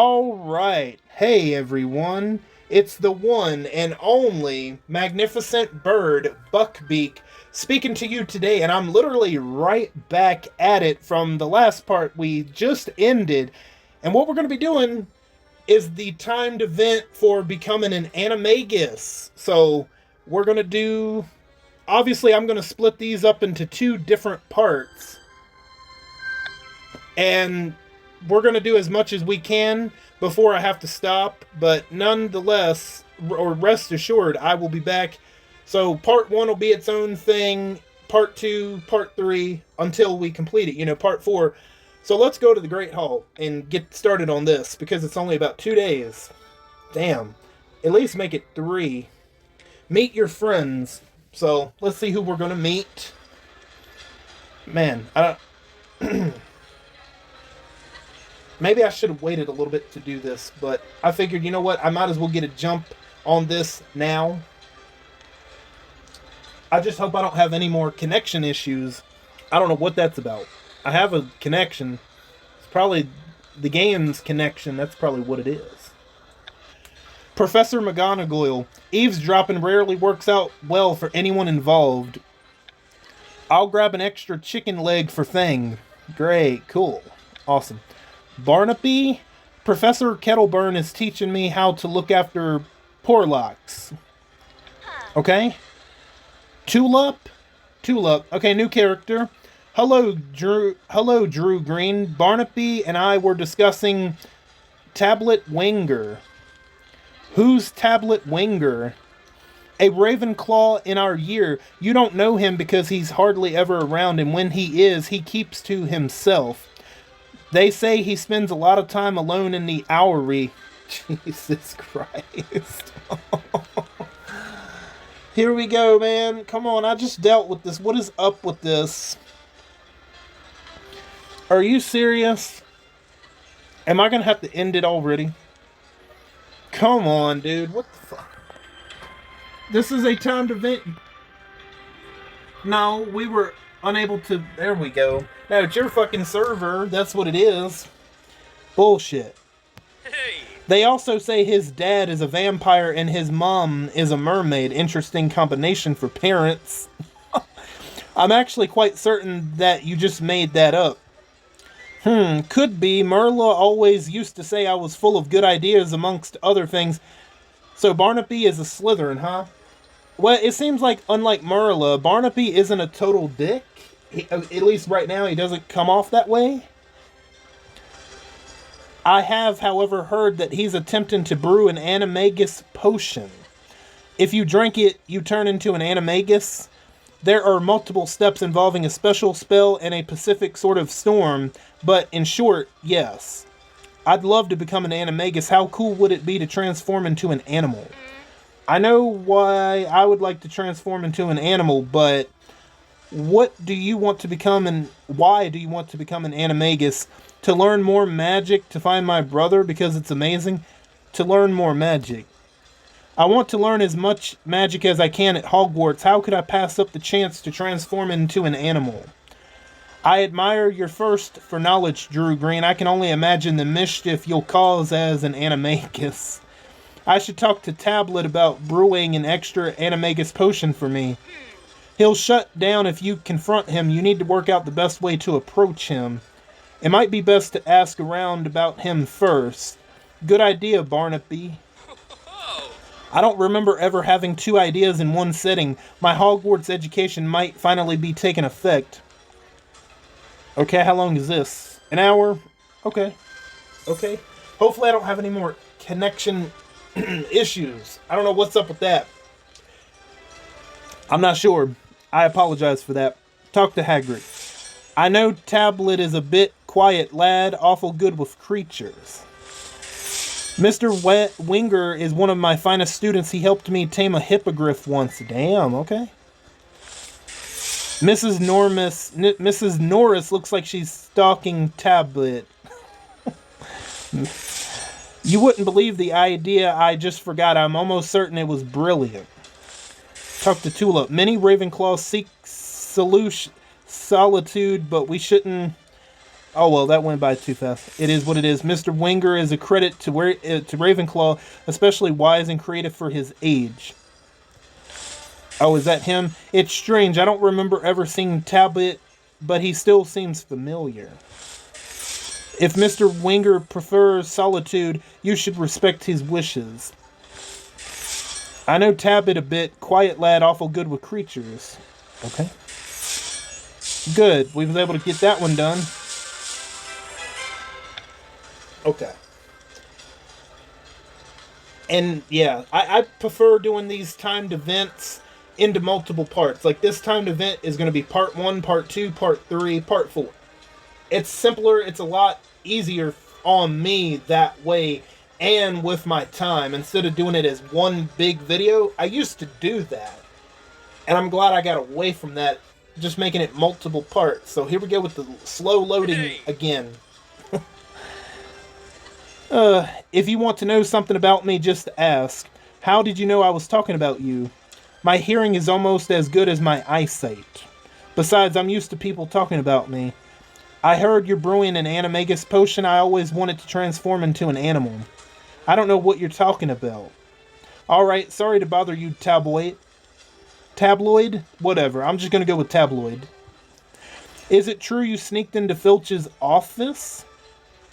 All right. Hey, everyone. It's the one and only magnificent bird, Beak, speaking to you today, and I'm literally right back at it from the last part we just ended. And what we're going to be doing is the timed event for becoming an Animagus. So, we're going to do. Obviously, I'm going to split these up into two different parts. And we're going to do as much as we can before I have to stop, but nonetheless, or rest assured, I will be back. So part 1 will be its own thing, part 2, part 3, until we complete it, part 4. So let's go to the Great Hall and get started on this, because it's only about 2 days. Damn. At least make it 3. Meet your friends. So let's see who we're going to meet. Man, I don't... Maybe I should have waited a little bit to do this, but I figured, you know what, I might as well get a jump on this now. I just hope I don't have any more connection issues. I don't know what that's about. I have a connection. It's probably the game's connection. That's probably what it is. Professor McGonagall. Eavesdropping rarely works out well for anyone involved. I'll grab an extra chicken leg for Thing. Great, cool, awesome. Barnaby, Professor Kettleburn is teaching me how to look after Porlocks. Okay. Tulip. Okay, new character. Hello, Drew Green. Barnaby and I were discussing Tablet Winger. Who's Tablet Winger? A Ravenclaw in our year. You don't know him because he's hardly ever around, and when he is, he keeps to himself. They say he spends a lot of time alone in the Owlery. Jesus Christ. Here we go, man. Come on, I just dealt with this. What is up with this? Are you serious? Am I going to have to end it already? Come on, dude. What the fuck? This is a timed event. No, we were unable to... There we go. No, it's your fucking server. That's what it is. Bullshit. Hey. They also say his dad is a vampire and his mom is a mermaid. Interesting combination for parents. I'm actually quite certain that you just made that up. Could be. Merla always used to say I was full of good ideas amongst other things. So Barnaby is a Slytherin, huh? Well, it seems like, unlike Merla, Barnaby isn't a total dick. At least right now, he doesn't come off that way. I have, however, heard that he's attempting to brew an Animagus potion. If you drink it, you turn into an Animagus. There are multiple steps involving a special spell and a specific sort of storm, but in short, yes. I'd love to become an Animagus. How cool would it be to transform into an animal? I know why I would like to transform into an animal, but... What do you want to become and why do you want to become an Animagus? To learn more magic, to find my brother because it's amazing? To learn more magic. I want to learn as much magic as I can at Hogwarts. How could I pass up the chance to transform into an animal? I admire your thirst for knowledge, Drew Green. I can only imagine the mischief you'll cause as an Animagus. I should talk to Tablet about brewing an extra Animagus potion for me. He'll shut down if you confront him. You need to work out the best way to approach him. It might be best to ask around about him first. Good idea, Barnaby. I don't remember ever having 2 ideas in one setting. My Hogwarts education might finally be taking effect. Okay, how long is this? An hour? Okay. Hopefully I don't have any more connection issues. I don't know what's up with that. I'm not sure. I apologize for that. Talk to Hagrid. I know Tablet is a bit quiet lad, awful good with creatures. Mr. Winger is one of my finest students. He helped me tame a hippogriff once. Damn, okay. Mrs. Norris looks like she's stalking Tablet. You wouldn't believe the idea I just forgot. I'm almost certain it was brilliant. Talk to Tulip. Many Ravenclaws seek solitude, but we shouldn't Oh, well, that went by too fast. It is what it is. Mr. Winger is a credit to Ravenclaw, especially wise and creative for his age. Oh, is that him? It's strange. I don't remember ever seeing Tablet, but he still seems familiar. If Mr. Winger prefers solitude, you should respect his wishes. I know Tablet a bit. Quiet lad, awful good with creatures. Okay. Good. We was able to get that one done. Okay. And yeah, I prefer doing these timed events into multiple parts. Like this timed event is going to be part 1, part 2, part 3, part 4. It's simpler, it's a lot easier on me that way, and with my time, instead of doing it as one big video. I used to do that, and I'm glad I got away from that, just making it multiple parts. So here we go with the slow loading again. If you want to know something about me, just ask. How did you know I was talking about you? My hearing is almost as good as my eyesight. Besides, I'm used to people talking about me. I heard you're brewing an Animagus potion. I always wanted to transform into an animal. I don't know what you're talking about. Alright, sorry to bother you, tabloid. Tabloid? Whatever, I'm just gonna go with tabloid. Is it true you sneaked into Filch's office?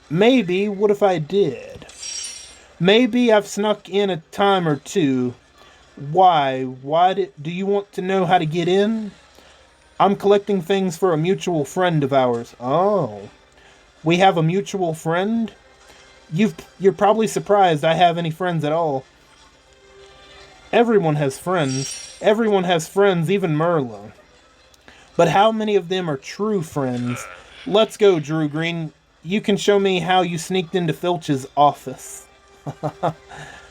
Maybe. What if I did? Maybe I've snuck in a time or two. Why? Do you want to know how to get in? I'm collecting things for a mutual friend of ours. Oh. We have a mutual friend? You're probably surprised I have any friends at all. Everyone has friends. Everyone has friends, even Merla. But how many of them are true friends? Let's go, Drew Green. You can show me how you sneaked into Filch's office.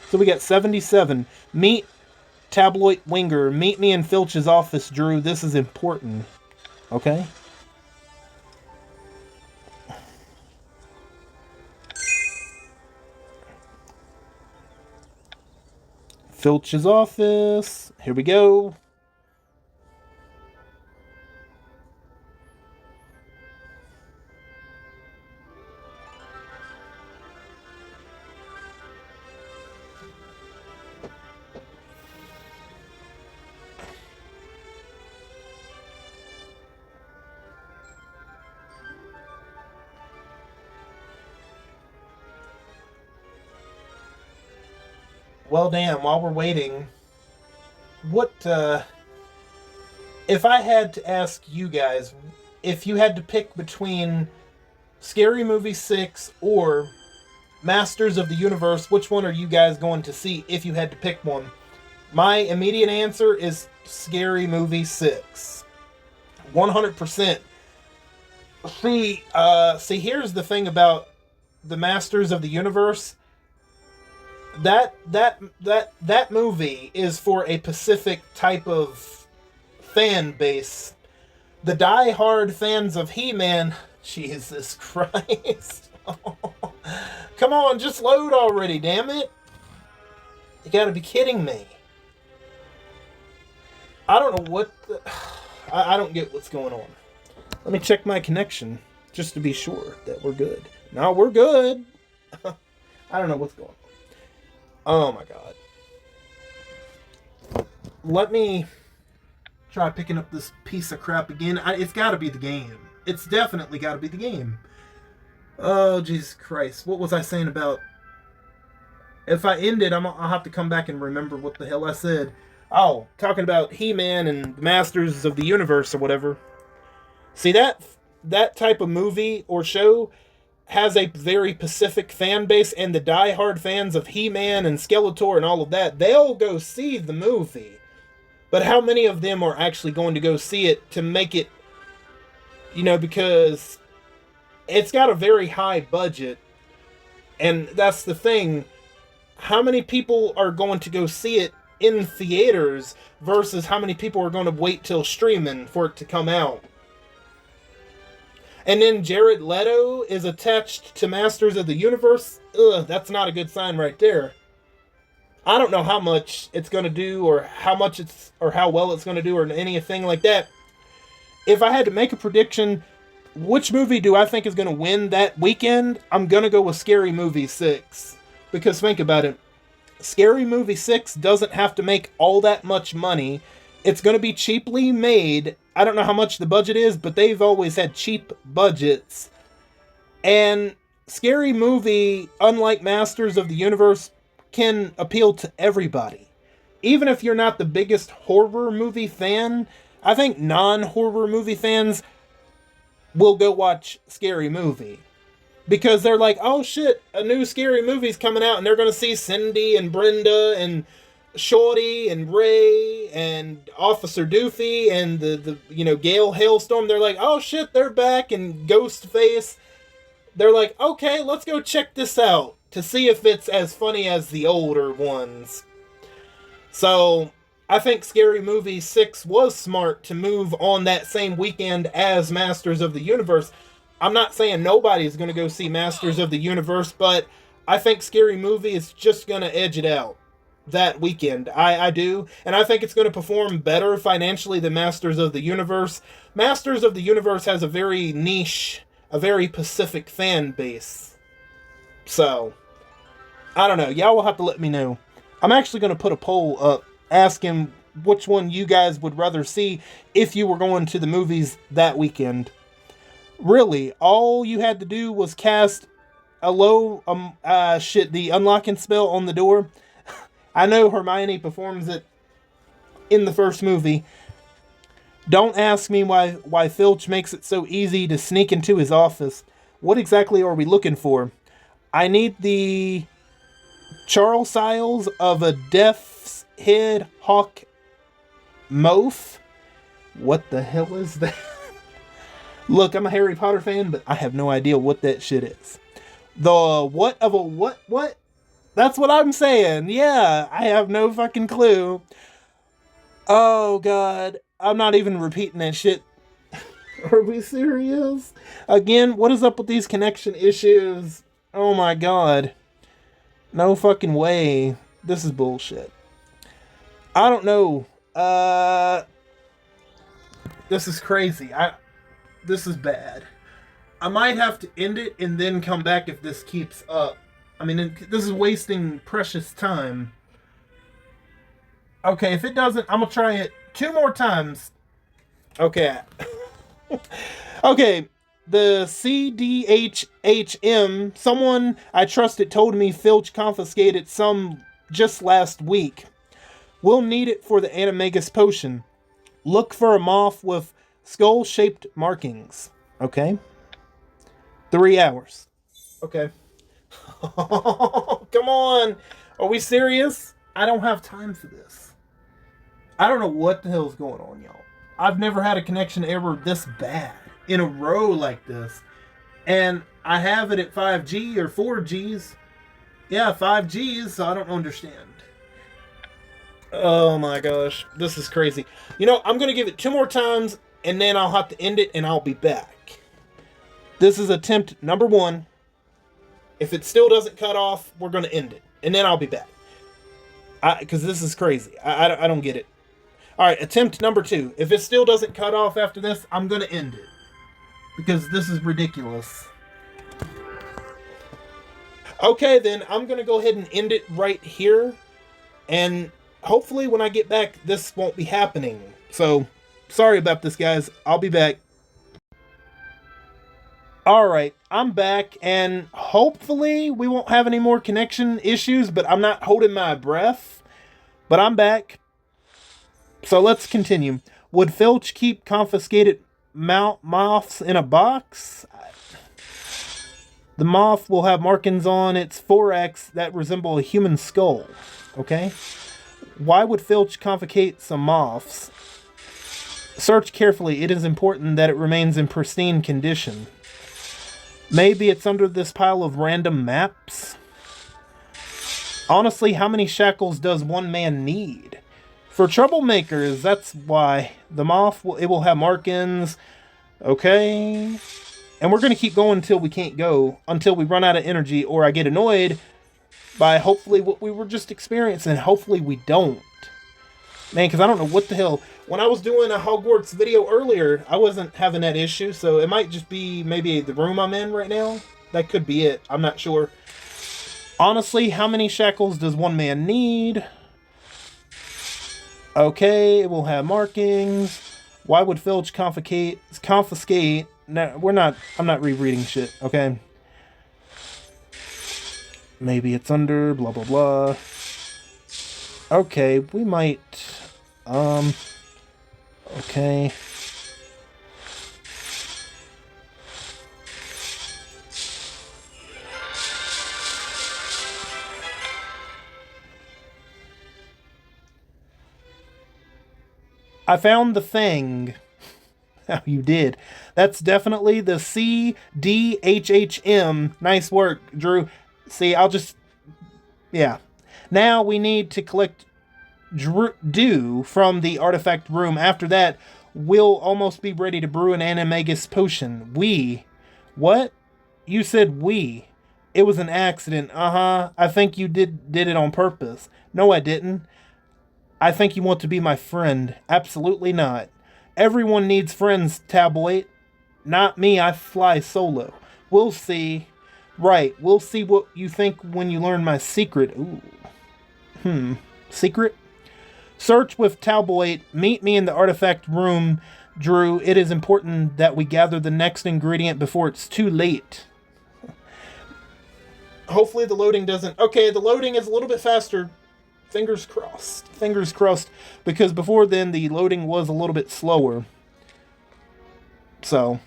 So we got 77. Meet Tabloid Winger. Meet me in Filch's office, Drew. This is important. Okay? Filch's office. Here we go. Well, damn, while we're waiting, if I had to ask you guys, if you had to pick between Scary Movie 6 or Masters of the Universe, which one are you guys going to see if you had to pick one? My immediate answer is Scary Movie 6. 100%. See, here's the thing about the Masters of the Universe. That movie is for a specific type of fan base. The die-hard fans of He-Man. Jesus Christ. Come on, just load already, damn it. You gotta be kidding me. I don't know what the... I don't get what's going on. Let me check my connection, just to be sure that we're good. No, we're good. I don't know what's going on. Oh my god. Let me try picking up this piece of crap again. It's gotta be the game. It's definitely gotta be the game. Oh, Jesus Christ. What was I saying about... If I end it, I'll have to come back and remember what the hell I said. Oh, talking about He-Man and the Masters of the Universe or whatever. See, that type of movie or show has a very specific fan base, and the die-hard fans of He-Man and Skeletor and all of that, they'll go see the movie. But how many of them are actually going to go see it to make it, because it's got a very high budget, and that's the thing. How many people are going to go see it in theaters versus how many people are going to wait till streaming for it to come out? And then Jared Leto is attached to Masters of the Universe. Ugh, that's not a good sign right there. I don't know how much it's going to do or how well it's going to do or anything like that. If I had to make a prediction, which movie do I think is going to win that weekend? I'm going to go with Scary Movie 6. Because think about it. Scary Movie 6 doesn't have to make all that much money. It's going to be cheaply made. I don't know how much the budget is, but they've always had cheap budgets. And Scary Movie, unlike Masters of the Universe, can appeal to everybody. Even if you're not the biggest horror movie fan, I think non-horror movie fans will go watch Scary Movie. Because they're like, oh shit, a new Scary Movie's coming out, and they're going to see Cindy and Brenda and Shorty and Ray and Officer Doofy and the Gale Hailstorm. They're like, oh shit, they're back, and Ghostface. They're like, okay, let's go check this out to see if it's as funny as the older ones. So, I think Scary Movie 6 was smart to move on that same weekend as Masters of the Universe. I'm not saying nobody's going to go see Masters of the Universe, but I think Scary Movie is just going to edge it out that weekend. I do. And I think it's going to perform better financially than Masters of the Universe. Masters of the Universe has a very niche, a very Pacific fan base. So, I don't know. Y'all will have to let me know. I'm actually going to put a poll up asking which one you guys would rather see if you were going to the movies that weekend. Really, all you had to do was cast the unlocking spell on the door. I know Hermione performs it in the first movie. Don't ask me why Filch makes it so easy to sneak into his office. What exactly are we looking for? I need the Charles Siles of a Death's Head Hawk Moth. What the hell is that? Look, I'm a Harry Potter fan, but I have no idea what that shit is. The what of a what? That's what I'm saying. Yeah, I have no fucking clue. Oh, God. I'm not even repeating that shit. Are we serious? Again, what is up with these connection issues? Oh, my God. No fucking way. This is bullshit. I don't know. This is crazy. This is bad. I might have to end it and then come back if this keeps up. I mean, this is wasting precious time. Okay, if it doesn't, I'm going to try it 2 more times. Okay. Okay, the CDHHM, someone I trusted told me Filch confiscated some just last week. We'll need it for the Animagus potion. Look for a moth with skull-shaped markings. Okay. 3 hours. Okay. Come on. Are we serious? I don't have time for this. I don't know what the hell's going on, y'all. I've never had a connection error this bad in a row like this. And I have it at 5G or 4Gs. Yeah, 5Gs, so I don't understand. Oh my gosh. This is crazy. You know, I'm going to give it 2 more times, and then I'll have to end it, and I'll be back. This is attempt number 1. If it still doesn't cut off, we're going to end it. And then I'll be back. Because this is crazy. I don't get it. Alright, attempt number 2. If it still doesn't cut off after this, I'm going to end it. Because this is ridiculous. Okay, then I'm going to go ahead and end it right here. And hopefully when I get back, this won't be happening. So, sorry about this, guys. I'll be back. Alright, I'm back, and hopefully we won't have any more connection issues, but I'm not holding my breath. But I'm back. So let's continue. Would Filch keep confiscated moths in a box? The moth will have markings on its thorax that resemble a human skull. Okay? Why would Filch confiscate some moths? Search carefully. It is important that it remains in pristine condition. Maybe it's under this pile of random maps? Honestly, how many shackles does one man need? For troublemakers, that's why. The moth, it will have markings. Okay. And we're going to keep going until we can't go. Until we run out of energy or I get annoyed by hopefully what we were just experiencing. Hopefully we don't. Man, because I don't know what the hell. When I was doing a Hogwarts video earlier, I wasn't having that issue, so it might just be maybe the room I'm in right now. That could be it. I'm not sure. Honestly, how many shackles does one man need? Okay, it will have markings. Why would Filch confiscate? No, I'm not rereading shit, okay? Maybe it's under, blah, blah, blah. Okay, we might, okay. I found the thing. Oh, you did. That's definitely the CDHHM. Nice work, Drew. See, yeah. Now we need to collect dew from the artifact room. After that, we'll almost be ready to brew an Animagus potion. What? You said we. It was an accident. Uh-huh. I think you did it on purpose. No, I didn't. I think you want to be my friend. Absolutely not. Everyone needs friends, Tabloid. Not me, I fly solo. We'll see. Right, we'll see what you think when you learn my secret. Ooh. Secret? Search with Talboy. Meet me in the artifact room, Drew. It is important that we gather the next ingredient before it's too late. Hopefully the loading doesn't... Okay, the loading is a little bit faster. Fingers crossed. Fingers crossed. Because before then, the loading was a little bit slower. So,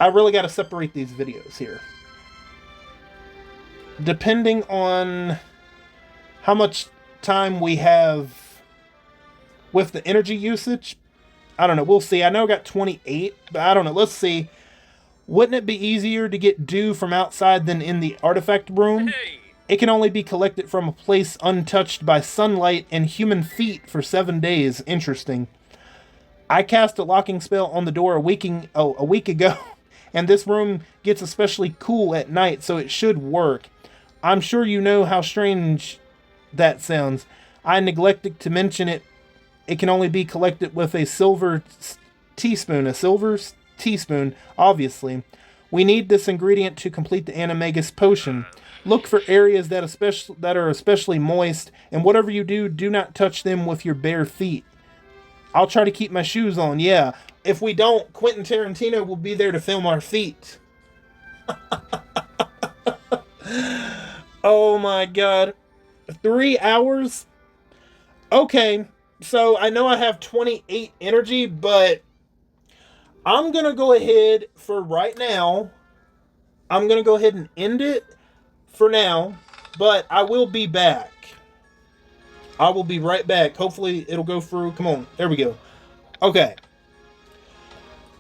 I really got to separate these videos here. Depending on how much time we have with the energy usage, I don't know. We'll see. I know I got 28, but I don't know. Let's see. Wouldn't it be easier to get dew from outside than in the artifact room? Hey. It can only be collected from a place untouched by sunlight and human feet for 7 days. Interesting. I cast a locking spell on the door a week ago, and this room gets especially cool at night, so it should work. I'm sure you know how strange that sounds. I neglected to mention it. It can only be collected with a silver teaspoon. A silver teaspoon, obviously. We need this ingredient to complete the Animagus potion. Look for areas that are especially moist, and whatever you do, do not touch them with your bare feet. I'll try to keep my shoes on, yeah. If we don't, Quentin Tarantino will be there to film our feet. Oh my god. 3 hours? Okay, so I know I have 28 energy, but I'm going to go ahead for right now. I'm going to go ahead and end it for now, but I will be back. I will be right back. Hopefully it'll go through. Come on, there we go. Okay.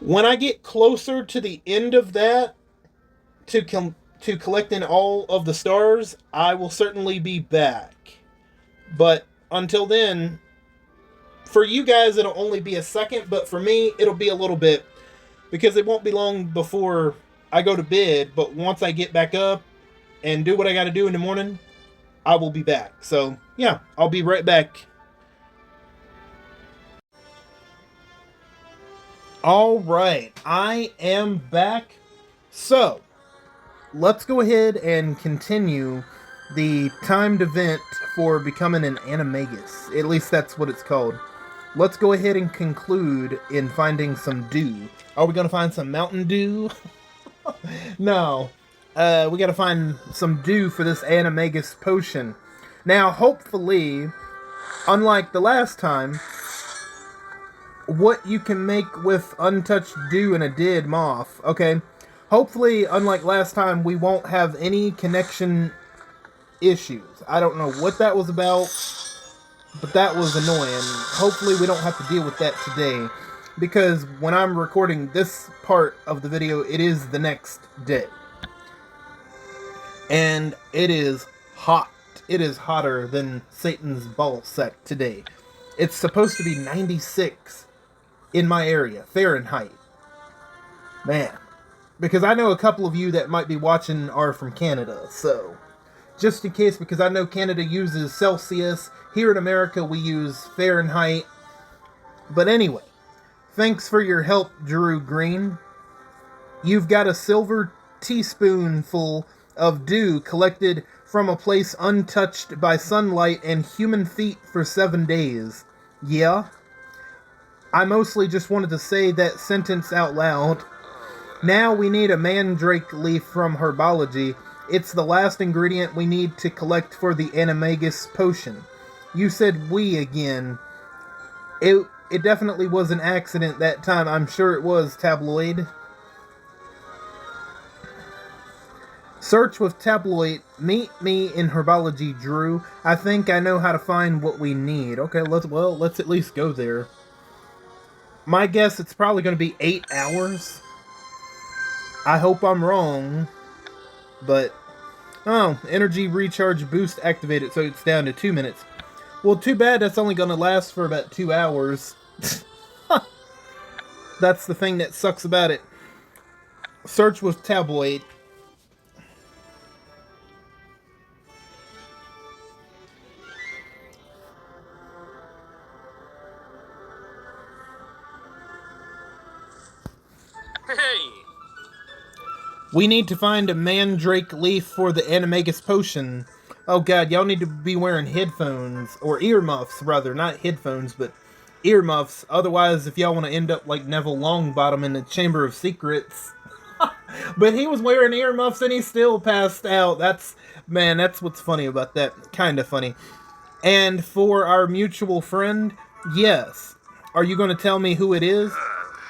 When I get closer to the end of that, to collecting all of the stars, I will certainly be back. But until then, for you guys it'll only be a second, but for me it'll be a little bit, because it won't be long before I go to bed. But once I get back up and do what I got to do in the morning, I will be back. So yeah, I'll be right back. All right, I am back. So let's go ahead and continue the timed event for becoming an Animagus. At least that's what it's called. Let's go ahead and conclude in finding some dew. Are we going to find some Mountain Dew? No. We got to find some dew for this Animagus potion. Now, hopefully, unlike the last time, what you can make with untouched dew and a dead moth, okay? Hopefully, unlike last time, we won't have any connection issues. I don't know what that was about, but that was annoying. Hopefully, we don't have to deal with that today, because when I'm recording this part of the video, it is the next day. And it is hot. It is hotter than Satan's ballsack today. It's supposed to be 96 in my area, Fahrenheit. Man. Because I know a couple of you that might be watching are from Canada, so just in case, because I know Canada uses Celsius. Here in America, we use Fahrenheit. But anyway, thanks for your help, Drew Green. You've got a silver teaspoonful of dew collected from a place untouched by sunlight and human feet for 7 days. Yeah? I mostly just wanted to say that sentence out loud. Now we need a mandrake leaf from herbology. It's the last ingredient we need to collect for the Animagus potion. You said we again. It definitely was an accident that time. I'm sure it was, Tabloid. Search with Tabloid. Meet me in herbology, Drew. I think I know how to find what we need. Okay, let's at least go there. My guess, it's probably going to be 8 hours. I hope I'm wrong. But, oh, energy recharge boost activated, so it's down to 2 minutes. Well, too bad that's only going to last for about 2 hours. That's the thing that sucks about it. Search with Tabloid. Hey! We need to find a mandrake leaf for the Animagus potion. Oh god, y'all need to be wearing headphones, or earmuffs rather, not headphones, but earmuffs. Otherwise, if y'all want to end up like Neville Longbottom in the Chamber of Secrets. But he was wearing earmuffs and he still passed out. That's what's funny about that. Kinda funny. And for our mutual friend, yes. Are you going to tell me who it is?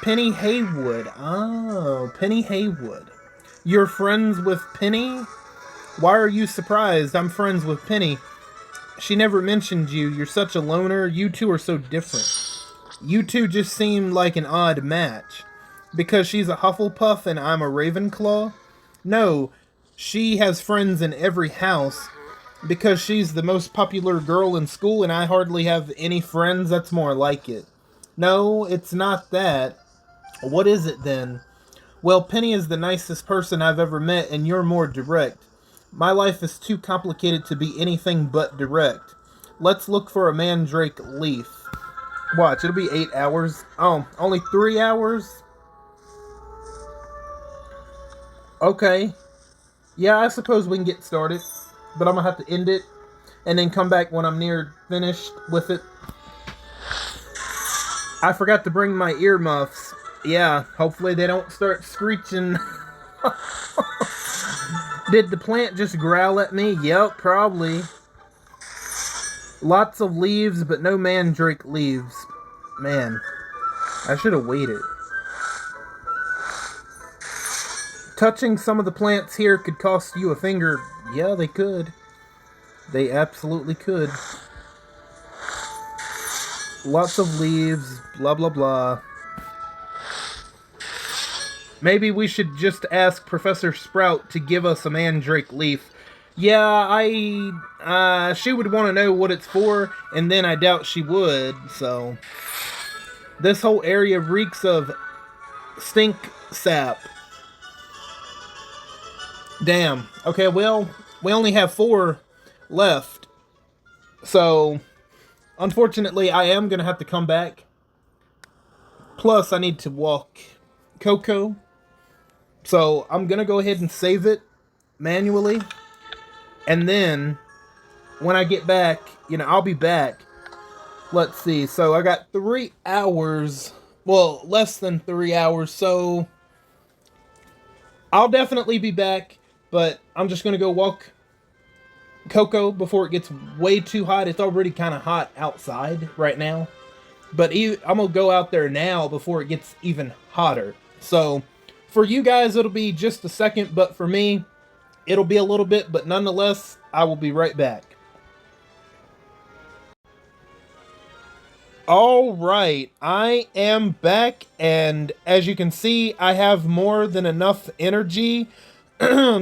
Penny Haywood. Oh, Penny Haywood. You're friends with Penny? Why are you surprised? I'm friends with Penny. She never mentioned you. You're such a loner. You two are so different. You two just seem like an odd match. Because she's a Hufflepuff and I'm a Ravenclaw? No, she has friends in every house. Because she's the most popular girl in school and I hardly have any friends. That's more like it. No, it's not that. What is it then? Well, Penny is the nicest person I've ever met and you're more direct. My life is too complicated to be anything but direct. Let's look for a mandrake leaf. Watch, it'll be 8 hours. Oh, only 3 hours? Okay. Yeah, I suppose we can get started. But I'm going to have to end it. And then come back when I'm near finished with it. I forgot to bring my earmuffs. Yeah, hopefully they don't start screeching. Did the plant just growl at me? Yep, probably. Lots of leaves, but no mandrake leaves. Man, I should have waited. Touching some of the plants here could cost you a finger. Yeah, they could. They absolutely could. Lots of leaves, blah blah blah. Maybe we should just ask Professor Sprout to give us a mandrake leaf. Yeah, she would want to know what it's for, and then I doubt she would, so. This whole area reeks of stink sap. Damn. Okay, well, we only have 4 left. So, unfortunately, I am going to have to come back. Plus, I need to walk Coco. So, I'm going to go ahead and save it manually. And then, when I get back, I'll be back. Let's see. So, I got 3 hours. Well, less than 3 hours. So, I'll definitely be back. But I'm just going to go walk Coco before it gets way too hot. It's already kind of hot outside right now. But I'm going to go out there now before it gets even hotter. So, for you guys, it'll be just a second. But for me, it'll be a little bit. But nonetheless, I will be right back. Alright, I am back. And as you can see, I have more than enough energy.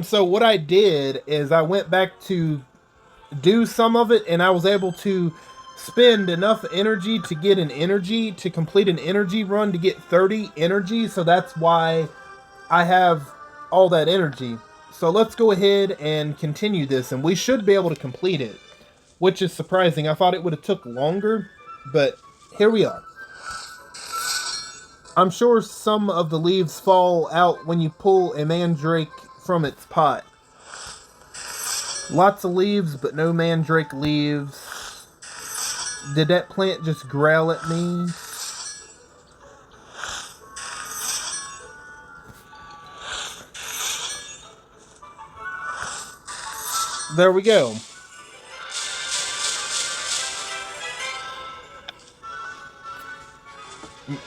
So what I did is I went back to do some of it. And I was able to spend enough energy to get to complete an energy run to get 30 energy. So that's why I have all that energy. So let's go ahead and continue this, and we should be able to complete it, which is surprising. I thought it would have took longer, but here we are. I'm sure some of the leaves fall out when you pull a mandrake from its pot. Lots of leaves, but no mandrake leaves. Did that plant just growl at me? There we go.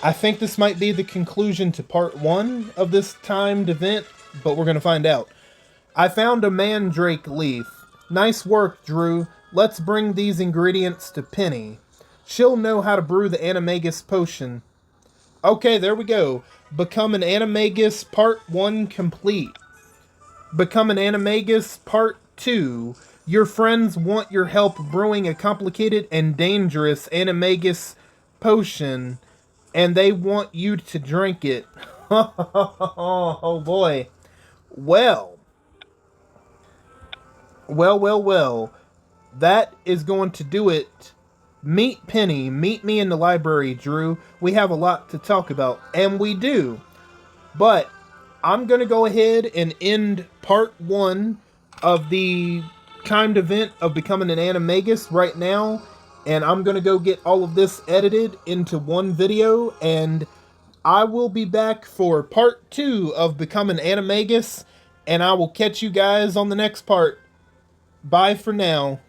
I think this might be the conclusion to part 1 of this timed event, but we're going to find out. I found a mandrake leaf. Nice work, Drew. Let's bring these ingredients to Penny. She'll know how to brew the Animagus potion. Okay, there we go. Become an Animagus Part 1 complete. Become an Animagus Part 2. Your friends want your help brewing a complicated and dangerous Animagus potion, and they want you to drink it. Oh boy. Well. That is going to do it. Meet Penny. Meet me in the library, Drew. We have a lot to talk about, and we do. But I'm going to go ahead and end part 1 of the timed event of becoming an Animagus right now. And I'm going to go get all of this edited into one video. And I will be back for part 2 of becoming Animagus. And I will catch you guys on the next part. Bye for now.